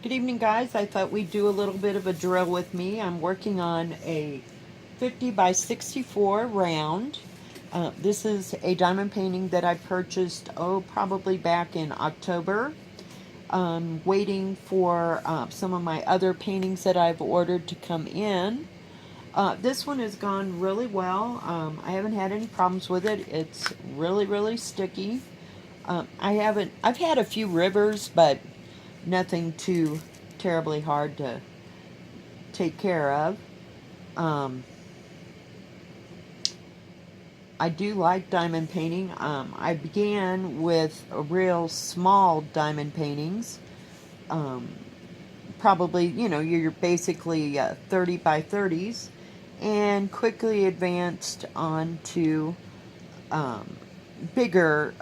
Good evening, guys. I thought we'd do a little bit of a drill with me. I'm working on a 50 by 64 round. This is a diamond painting that I purchased, probably back in October. Waiting for some of my other paintings that I've ordered to come in. This one has gone really well. I haven't had any problems with it. It's really, really sticky. I've had a few rivers, but nothing too terribly hard to take care of. Um, I do like diamond painting. I began with a real small diamond paintings. Um, Probably, you're basically 30 by 30s, and quickly advanced on to bigger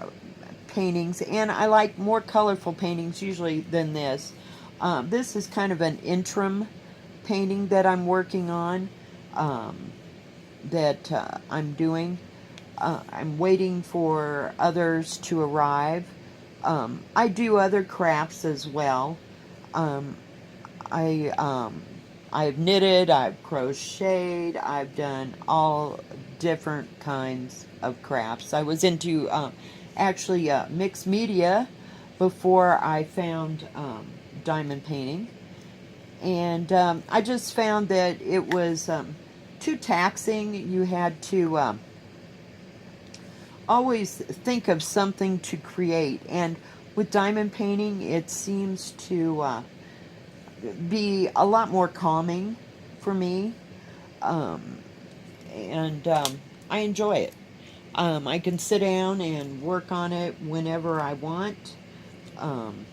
paintings. And I like more colorful paintings usually than this. This is kind of an interim painting that I'm working on, that I'm doing. I'm waiting for others to arrive. I do other crafts as well. Um, I I've knitted, I've crocheted, I've done all different kinds of crafts. I was into actually mixed media before I found diamond painting, and I just found that it was too taxing. You had to always think of something to create, and with diamond painting, it seems to be a lot more calming for me, um, and I enjoy it. I can sit down and work on it whenever I want. Um,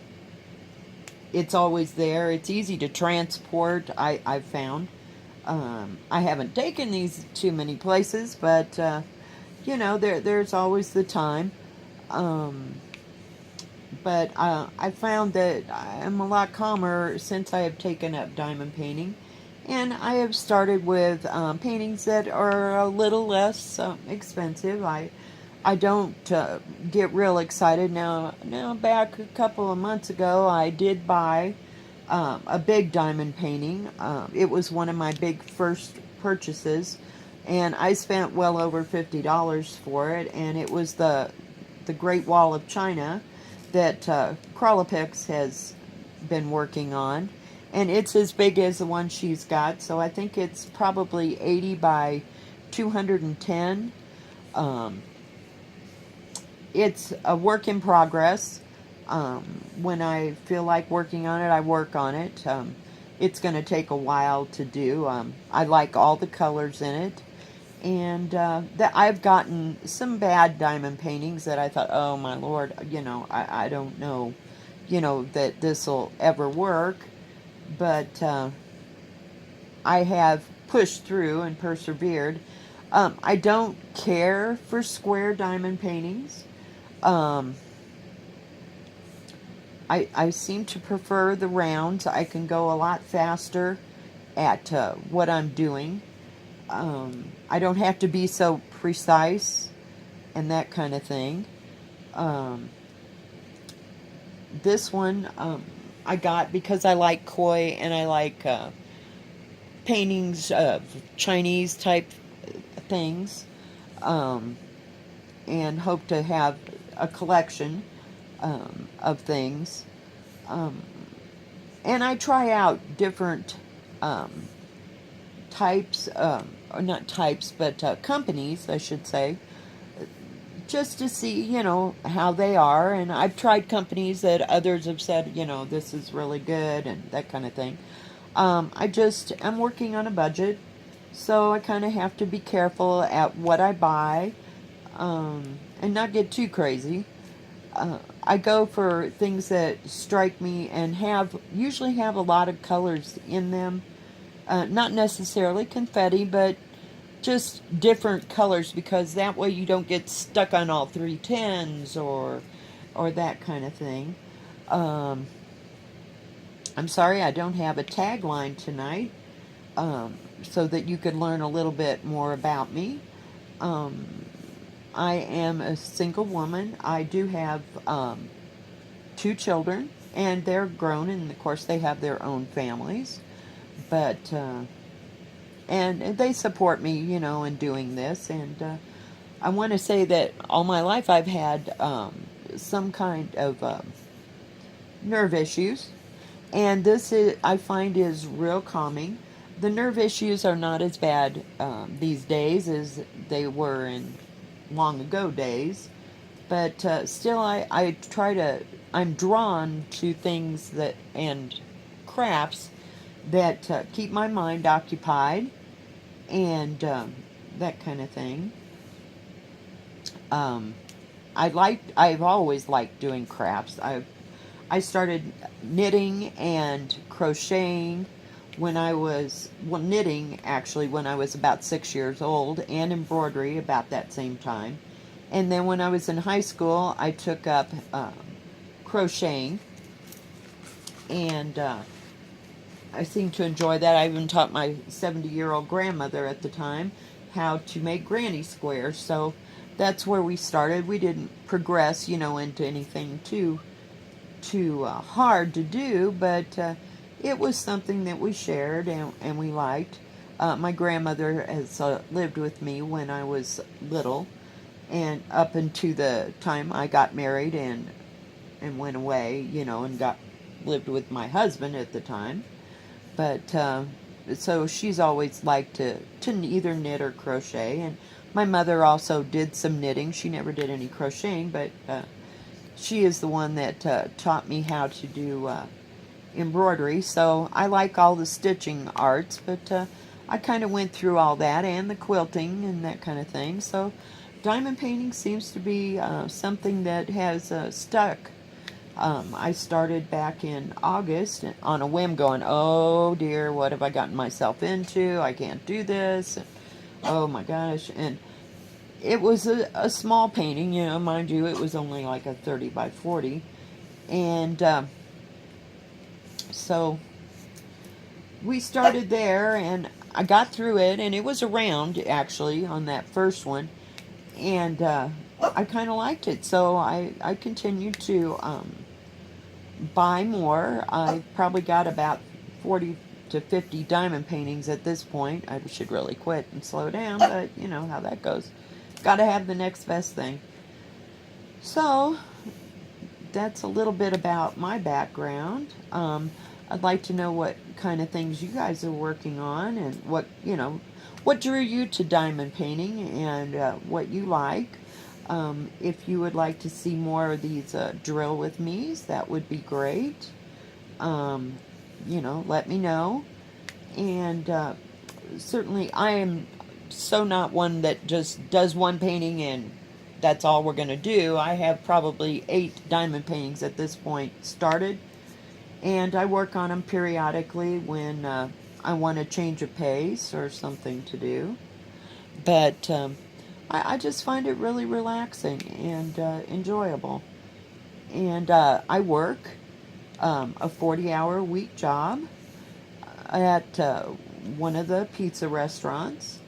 it's always there. It's easy to transport, I've found. I haven't taken these too many places, but there's always the time. Um, but I found that I'm a lot calmer since I have taken up diamond painting, and I have started with paintings that are a little less expensive. I don't get real excited now. Now, back a couple of months ago, I did buy a big diamond painting. It was one of my big first purchases, and I spent well over $50 for it. And it was the Great Wall of China that Crawlopix has been working on, and it's as big as the one she's got. So I think it's probably 80 by 210. Um, it's a work in progress. When I feel like working on it, I work on it. It's going to take a while to do. I like all the colors in it. And that I've gotten some bad diamond paintings that I thought, oh my lord, I don't know, that this will ever work. But I have pushed through and persevered. I don't care for square diamond paintings. Um, I seem to prefer the rounds. I can go a lot faster at what I'm doing. I don't have to be so precise and that kind of thing. Um, this one I got because I like koi, and I like paintings of Chinese type things, um, and hope to have a collection of things. Um, and I try out different types, or not types, but companies, I should say, just to see, how they are. And I've tried companies that others have said, this is really good and that kind of thing. I just am working on a budget, so I kind of have to be careful at what I buy, and not get too crazy. I go for things that strike me and usually have a lot of colors in them. Not necessarily confetti, but just different colors, because that way you don't get stuck on all three tens or that kind of thing. Um, I'm sorry I don't have a tagline tonight, so that you could learn a little bit more about me. Um, I am a single woman. I do have two children. and they're grown, and of course they have their own families, but and they support me, in doing this. And I want to say that all my life I've had some kind of nerve issues, and this is, I find, is real calming. The nerve issues are not as bad these days as they were in long ago days, but still, I try to. I'm drawn to things that and crafts that keep my mind occupied, and that kind of thing. Um, I've always liked doing crafts. I started knitting and crocheting when I was, well, knitting actually when I was about 6 years old, and embroidery about that same time. And then when I was in high school, I took up crocheting, and I seemed to enjoy that. I even taught my 70-year-old grandmother at the time how to make granny squares. So that's where we started. We didn't progress, into anything too hard to do, but it was something that we shared, and we liked. My grandmother has lived with me when I was little, and up until the time I got married and went away, and lived with my husband at the time. But so she's always liked to either knit or crochet, and my mother also did some knitting. She never did any crocheting, but she is the one that taught me how to do embroidery. So I like all the stitching arts, but I kind of went through all that, and the quilting and that kind of thing. So diamond painting seems to be something that has stuck. I started back in August on a whim, going, oh dear, what have I gotten myself into? I can't do this. Oh my gosh. And it was a small painting, mind you, it was only like a 30 by 40. And so we started there, and I got through it, and it was around actually on that first one. And I kind of liked it. So I continued to buy more. I probably got about 40 to 50 diamond paintings at this point. I should really quit and slow down, but you know how that goes. Got to have the next best thing. So that's a little bit about my background. I'd like to know what kind of things you guys are working on, and what drew you to diamond painting, and what you like. If you would like to see more of these drill with me's, that would be great. Um, let me know. And certainly, I am so not one that just does one painting and that's all we're going to do. I have probably 8 diamond paintings at this point started, and I work on them periodically when I want to change a pace or something to do. But I just find it really relaxing and enjoyable. And I work a 40-hour week job at one of the pizza restaurants.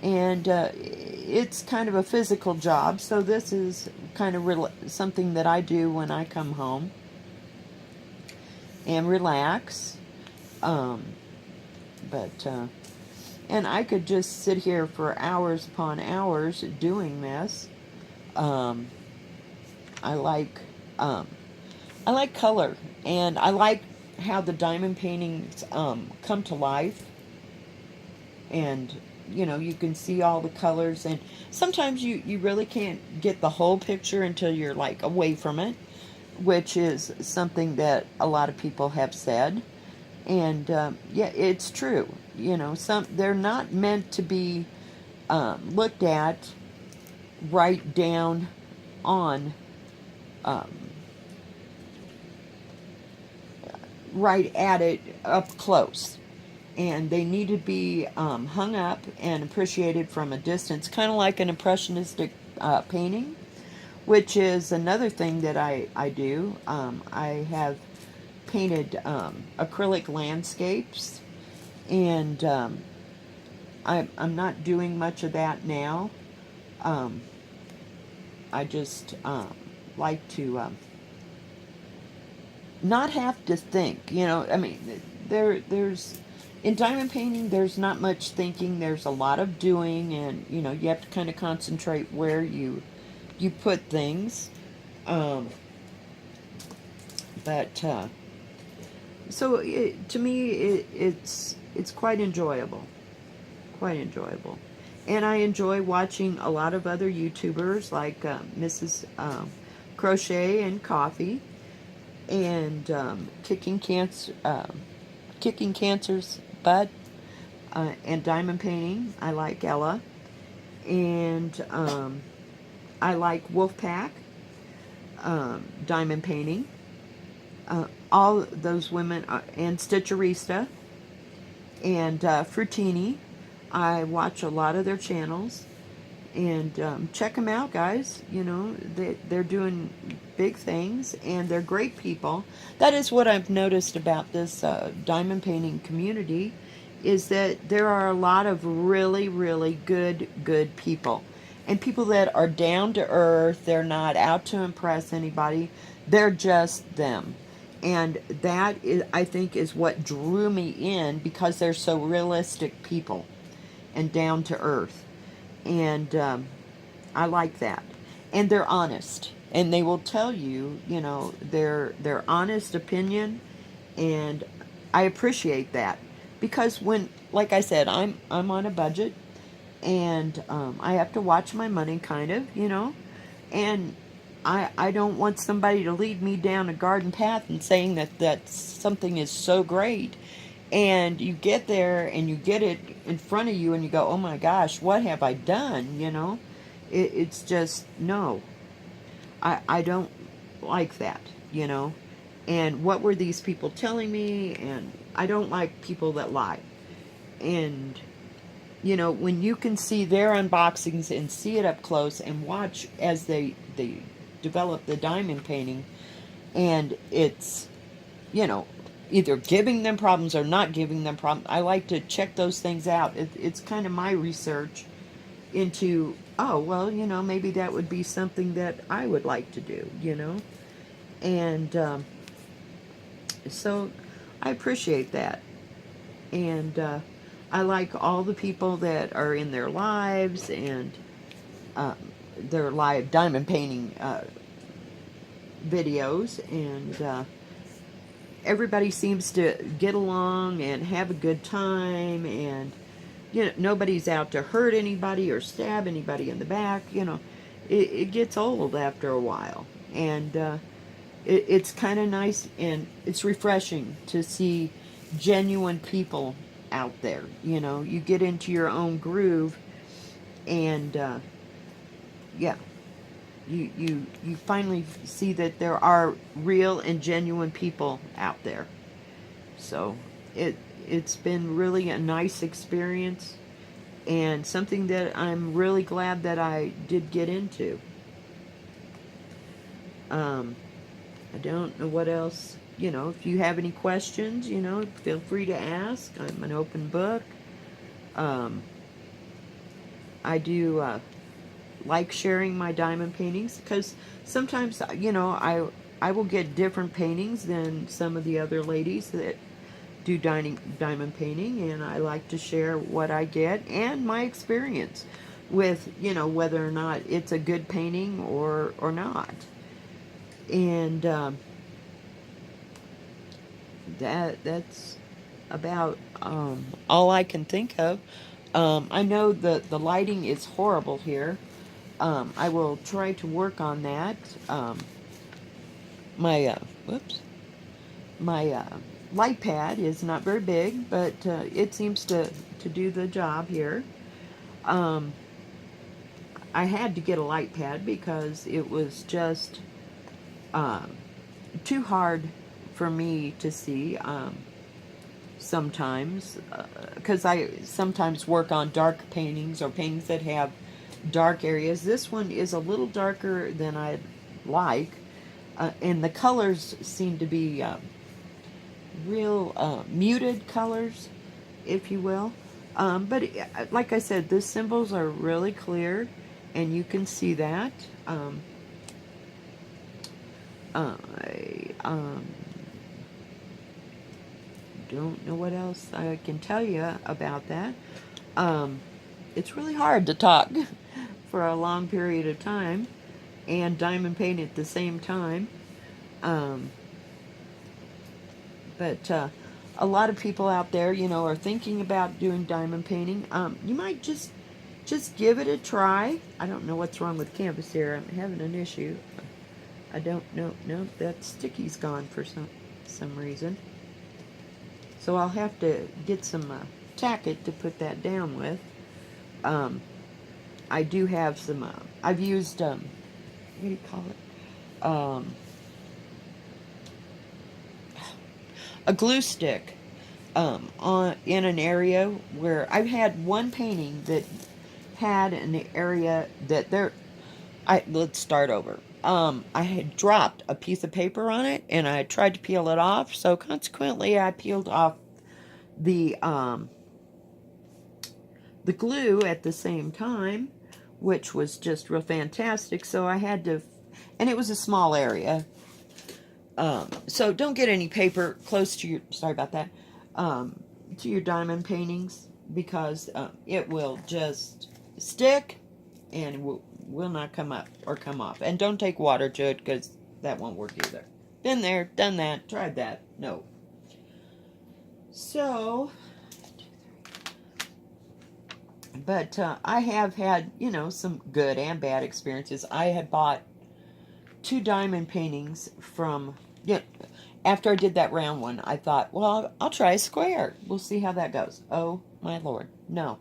And it's kind of a physical job, so this is kind of something that I do when I come home and relax. Um, but and I could just sit here for hours upon hours doing this. Um, I like I like color, and I like how the diamond paintings come to life, and you can see all the colors, and sometimes you really can't get the whole picture until you're like away from it, which is something that a lot of people have said. And yeah, it's true. Some they're not meant to be looked at right down on um, right at it up close, and they need to be hung up and appreciated from a distance, kind of like an impressionistic painting, which is another thing that I do. I have painted acrylic landscapes, and I'm not doing much of that now. Um, I just like to not have to think. I mean, there's in diamond painting, there's not much thinking. There's a lot of doing, and you have to kind of concentrate where you put things. Um, but so to me, it's quite enjoyable, quite enjoyable, and I enjoy watching a lot of other YouTubers like Mrs. Crochet and Coffee and kicking cancer's butt, and diamond painting. I like Ella, and I like Wolfpack, diamond painting. All those women, and Stitcherista and Frutini. I watch a lot of their channels, and check them out, guys. They're doing big things, and they're great people. That is what I've noticed about this diamond painting community, is that there are a lot of really, really good people, and people that are down to earth. They're not out to impress anybody. They're just them. And that is, I think, is what drew me in, because they're so realistic people and down to earth. And I like that. And they're honest. And they will tell you, their honest opinion, and I appreciate that. Because when, like I said, I'm on a budget, and I have to watch my money, kind of, and I don't want somebody to lead me down a garden path and saying that something is so great, and you get there and you get it in front of you and you go, oh my gosh, what have I done? It's just, no, I don't like that, and what were these people telling me? And I don't like people that lie. And when you can see their unboxings and see it up close and watch as they develop the diamond painting, and it's, you know, either giving them problems or not giving them problems. I like to check those things out. It's kind of my research into, oh, well, maybe that would be something that I would like to do. And so I appreciate that. And I like all the people that are in their lives, and um, their live diamond painting videos, and everybody seems to get along and have a good time, and nobody's out to hurt anybody or stab anybody in the back. It gets old after a while, and it's kind of nice, and it's refreshing to see genuine people out there. You get into your own groove, and yeah, you finally see that there are real and genuine people out there. So it's been really a nice experience, and something that I'm really glad that I did get into. I don't know what else. If you have any questions, feel free to ask. I'm an open book. I do like sharing my diamond paintings, because sometimes, I will get different paintings than some of the other ladies that do diamond painting, and I like to share what I get and my experience with, whether or not it's a good painting or not. And that's about all I can think of. I know the lighting is horrible here. I will try to work on that. My whoops, my light pad is not very big, but it seems to do the job here. Um, I had to get a light pad because it was just too hard for me to see. Sometimes, because I sometimes work on dark paintings or paintings that have dark areas. This one is a little darker than I'd like, and the colors seem to be real muted colors, if you will. But like I said, the symbols are really clear, and you can see that. I don't know what else I can tell you about that. Um, it's really hard to talk for a long period of time and diamond paint at the same time. Um, but a lot of people out there, are thinking about doing diamond painting. You might just give it a try. I don't know what's wrong with canvas here. I'm having an issue. I don't know. No, that sticky's gone for some reason. So I'll have to get some tacket to put that down with. Um, I do have some. I've used what do you call it? A glue stick on in an area where I've had one painting that had an area that there. Let's start over. I had dropped a piece of paper on it, and I tried to peel it off. So consequently, I peeled off the glue at the same time, which was just real fantastic. So I had to, and it was a small area. So don't get any paper close to your, sorry about that, to your diamond paintings, because it will just stick and will not come up or come off. And don't take water to it, because that won't work either. Been there, done that, tried that. No. So, but I have had, some good and bad experiences. I had bought 2 diamond paintings from, after I did that round one, I thought, well, I'll try a square. We'll see how that goes. Oh, my Lord. No.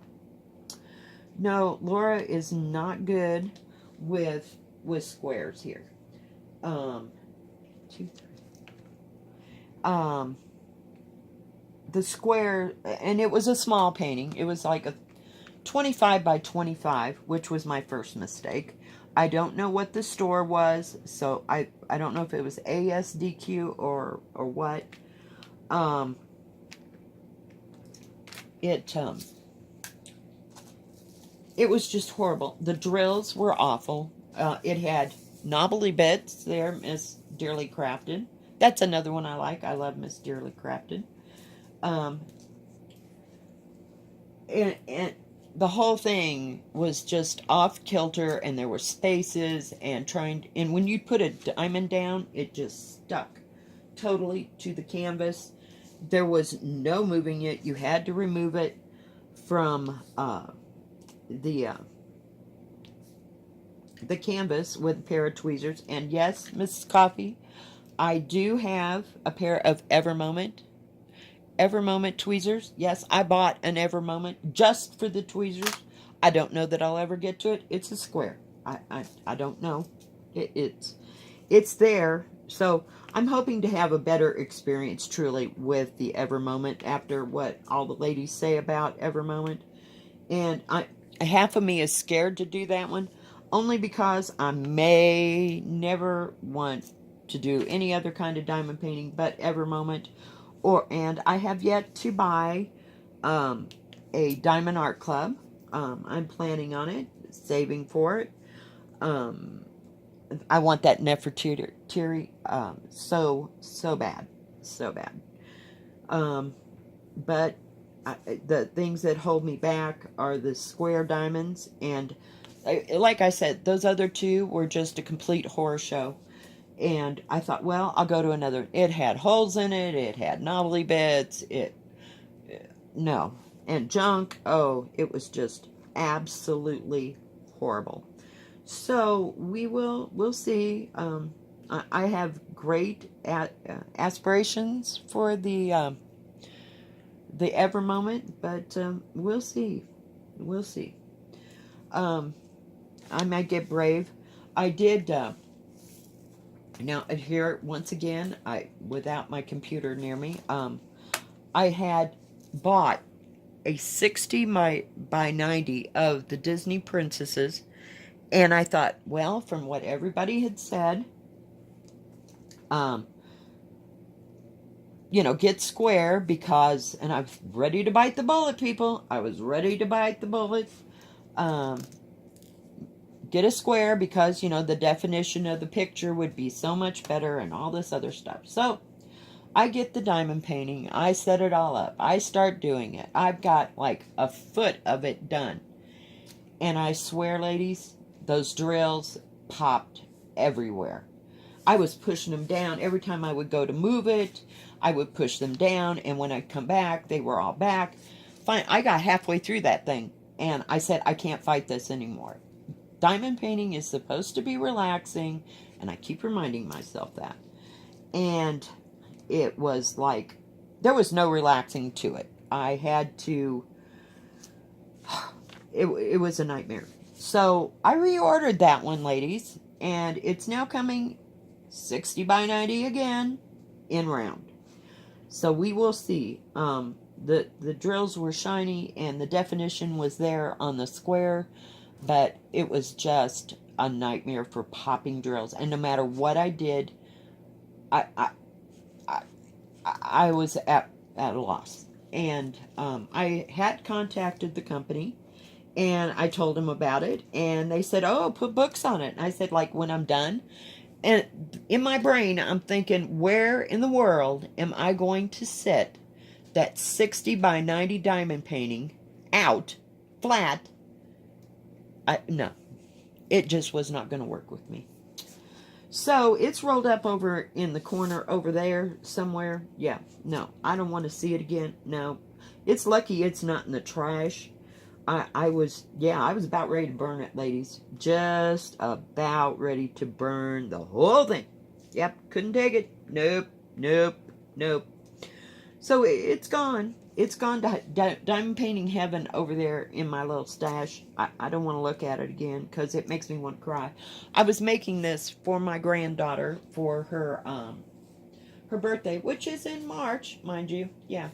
No, Laura is not good with squares here. 2, 3. The square, and it was a small painting. It was like a 25 by 25, which was my first mistake. I don't know what the store was, so I don't know if it was ASDQ or what. It was just horrible. The drills were awful. It had knobbly bits there, Miss Dearly Crafted. That's another one I like. I love Miss Dearly Crafted. And the whole thing was just off kilter, and there were spaces, and when you put a diamond down, it just stuck totally to the canvas. There was no moving it. You had to remove it from the canvas with a pair of tweezers. And yes, Mrs. Coffee, I do have a pair of Evermoment tweezers. Yes, I bought an Evermoment just for the tweezers. I don't know that I'll ever get to it. It's a square. I don't know. It's there. So I'm hoping to have a better experience truly with the Evermoment after what all the ladies say about Evermoment. And half of me is scared to do that one, only because I may never want to do any other kind of diamond painting but Evermoment. And I have yet to buy a Diamond Art Club. I'm planning on it, saving for it. I want that Nefertiti so bad, so bad. But the things that hold me back are the square diamonds, and like I said, those other 2 were just a complete horror show. And I thought, well, I'll go to another. It had holes in it. It had knobbly bits. No. And junk. Oh, it was just absolutely horrible. So we'll see. I have great aspirations for the Evermoment, but we'll see. We'll see. I might get brave. I did. Now, here, once again, without my computer near me, I had bought a 60 by 90 of the Disney princesses, and I thought, well, from what everybody had said, get square, because, and I was ready to bite the bullet, people. I was ready to bite the bullet. Get a square, because, the definition of the picture would be so much better and all this other stuff. So I get the diamond painting. I set it all up. I start doing it. I've got like a foot of it done. And I swear, ladies, those drills popped everywhere. I was pushing them down. Every time I would go to move it, I would push them down. And when I'd come back, they were all back. Fine. I got halfway through that thing. And I said, I can't fight this anymore. Diamond painting is supposed to be relaxing. And I keep reminding myself that. And it was like, there was no relaxing to it. I had to, it was a nightmare. So I reordered that one, ladies. And it's now coming 60 by 90 again in round. So we will see. The drills were shiny and the definition was there on the square, but it was just a nightmare for popping drills. And no matter what I did, I was at a loss. And I had contacted the company and I told them about it, and they said, oh, put books on it. And I said, like, when I'm done. And in my brain, I'm thinking, where in the world am I going to sit that 60 by 90 diamond painting out flat? No, it just was not going to work with me. So it's rolled up over in the corner over there somewhere. Yeah, no, I don't want to see it again. No, it's lucky it's not in the trash. I was about ready to burn it, ladies. Just about ready to burn the whole thing. Yep, couldn't take it. Nope. So it's gone. It's gone to diamond painting heaven over there in my little stash. I don't want to look at it again because it makes me want to cry. I was making this for my granddaughter for her birthday, which is in March, mind you. Yeah,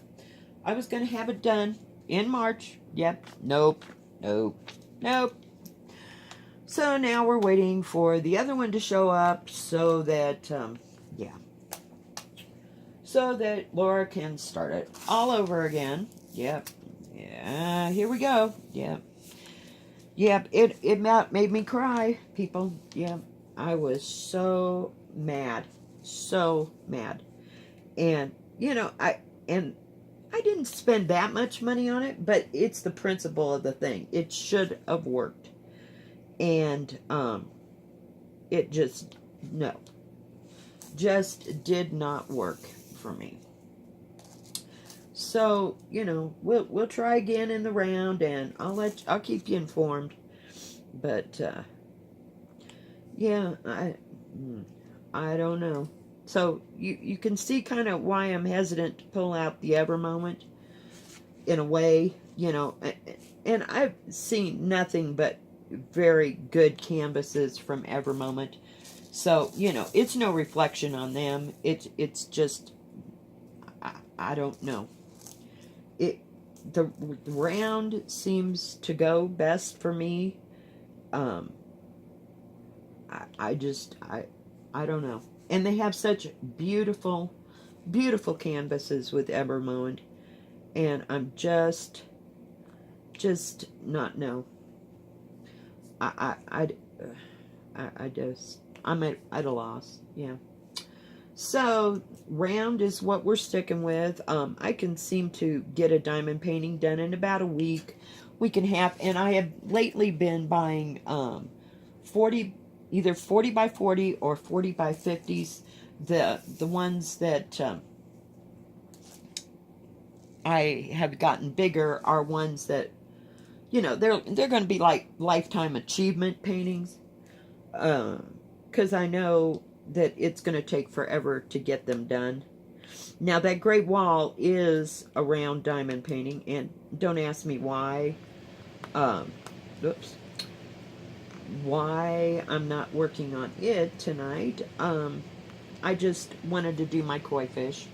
I was going to have it done in March. Yep. Nope. So now we're waiting for the other one to show up so that, so that Laura can start it all over again. Yep. Yeah, here we go. Yep. It made me cry, people. Yep. I was so mad. And, I didn't spend that much money on it, but it's the principle of the thing. It should have worked. And it just did not work for me. So, we'll try again in the round, and I'll keep you informed. But I don't know. So you can see kind of why I'm hesitant to pull out the Ever Moment in a way, and I've seen nothing but very good canvases from Ever Moment. So, it's no reflection on them. It's just, I don't know. The round seems to go best for me. I don't know. And they have such beautiful canvases with Ever Moment. And I'm just not, no. I'm at a loss. Yeah. So, round is what we're sticking with. I can seem to get a diamond painting done in about a week and a half. And I have lately been buying either 40 by 40 or 40 by 50s. The ones that I have gotten bigger are ones that, they're going to be like lifetime achievement paintings. Because I know that it's going to take forever to get them done. Now, that Great Wall is a round diamond painting, and don't ask me why. Why I'm not working on it tonight. I just wanted to do my koi fish,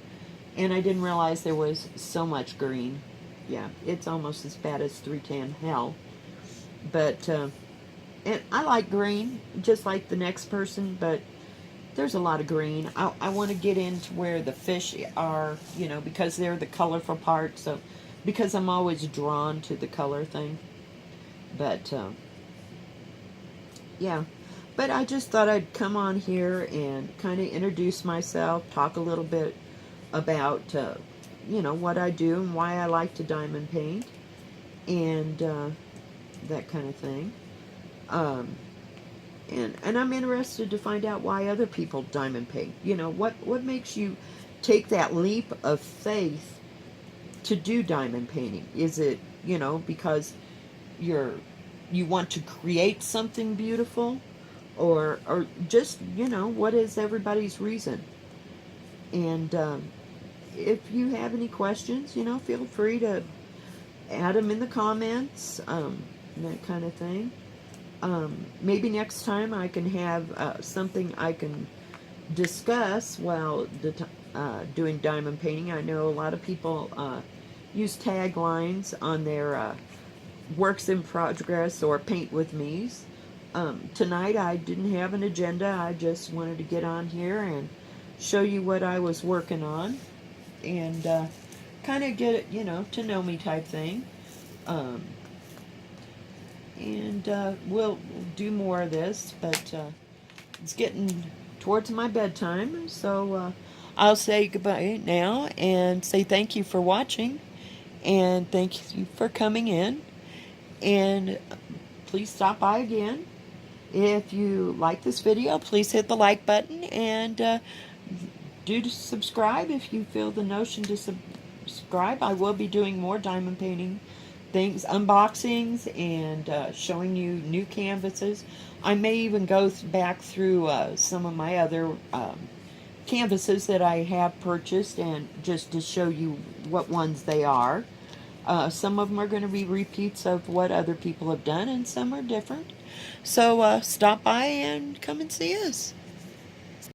and I didn't realize there was so much green. Yeah, it's almost as bad as 310 hell. But, and I like green, just like the next person, but there's a lot of green. I want to get into where the fish are, because they're the colorful part. So, because I'm always drawn to the color thing. But, yeah. But I just thought I'd come on here and kind of introduce myself, talk a little bit about, what I do and why I like to diamond paint and that kind of thing. Um, and I'm interested to find out why other people diamond paint. What makes you take that leap of faith to do diamond painting? Is it, because you're you want to create something beautiful, or just, what is everybody's reason? And if you have any questions, feel free to add them in the comments, that kind of thing. Maybe next time I can have something I can discuss while doing diamond painting. I know a lot of people use taglines on their works in progress or paint with me's. Tonight I didn't have an agenda. I just wanted to get on here and show you what I was working on and kind of get it, to know me type thing. Um, and we'll do more of this, but it's getting towards my bedtime, so I'll say goodbye now and say thank you for watching and thank you for coming in, and please stop by again. If you like this video, please hit the like button and do subscribe if you feel the notion to subscribe. I will be doing more diamond painting things, unboxings, and showing you new canvases. I may even go back through some of my other canvases that I have purchased and just to show you what ones they are. Some of them are going to be repeats of what other people have done, and some are different. So stop by and come and see us.